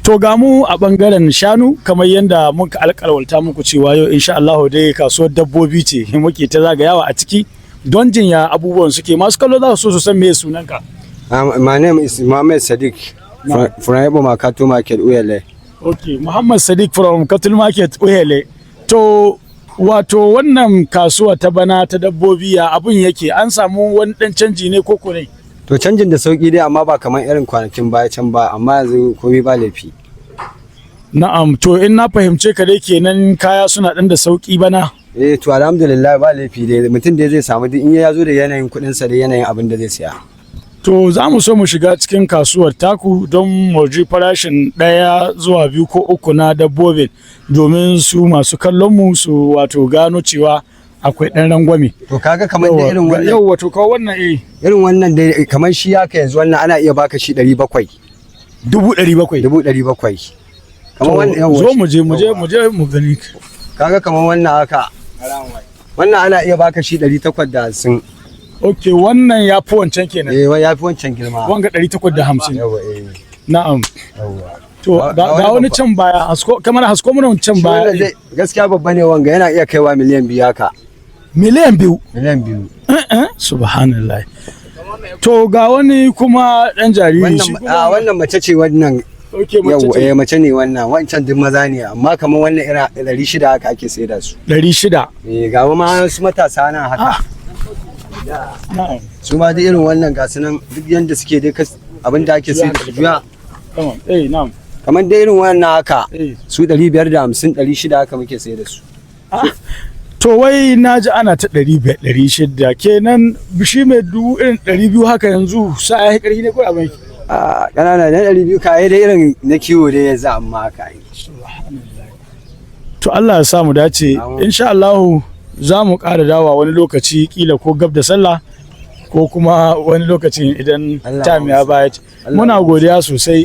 To ga mu a bangaren shanu kamar yadda muka alƙalwalta muku cewa yau insha Allah dai kasuwar dabbobi ce muke ta zagayawa a ciki don jinya abubuwan suke masu kallo za su so su san me sunanka. My name is Mohammed Sadiq from Ebo Makato Market Uyele. Okay, Muhammad Sadiq from Cattle Market Uyele. To wato wannan kasuwa ta bana ta dabbobi ya abun yake an samu wani dan canji ne koko ne? To canjin da sauki dai amma ba kamar irin kwanakin baya can ba amma yanzu komai ba laifi. Na'am, to in na fahimce ka dai kenan kaya suna dan da sauki bana. To alhamdulillah ba laifi dai mutum dai zai samu duk in ya zo da yanayin kuɗin sa da yanayin abin da zai siya. To za mu so mu shiga cikin kasuwar taku don mu ji farashin 1 zuwa 2 ko 3 na dabbobin domin su masu kallon mu su wato gano cewa akwai ɗan rangwame. To kaga kamar da irin wannan. Yau wato kawai wannan irin wannan dai kamar shi haka yanzu wannan ana iya baka shi 700. 700. 700. Kamar wannan yawa. Zo mu je mu gani. Kaga kamar wannan haka. Wannan ana iya baka shi 850. Okay, wannan ya fi wancan kenan. Ya fi wancan girma. Wanga 850. Yawa Na'am. Yawa. To ga wani can baya kamar hasko mana wancan baya. Gaskiya babba ne wanga yana iya kaiwa miliyan 2 haka. Miliyan 2? Miliyan 2. Subhanallah. To ga wani kuma dan jariri shi kuma wannan mace ce wannan. Okay, mace ce. Mace ne wannan wancan duk maza ne amma kamar wannan ira 600 haka ake saida su. 600. Ga ma su matasa nan haka. Na'am. Su ma da irin wannan ga sunan duk yanda suke dai abin da ake saida su juya. Tamam. Na'am. Kamar da irin wannan haka su 550 600 haka muke saida su. To wai naji ana ta 500 600 kenan bishi mai irin 200 haka yanzu sa ya karfi ne ko abin ki? Kanana na 200 kai da irin na kiwo dai yanzu amma haka yi. To Allah ya sa mu dace insha Allah za mu ƙara dawa wani lokaci kila ko gab da sallah ko kuma wani lokacin idan time ya bayar. Muna godiya sosai.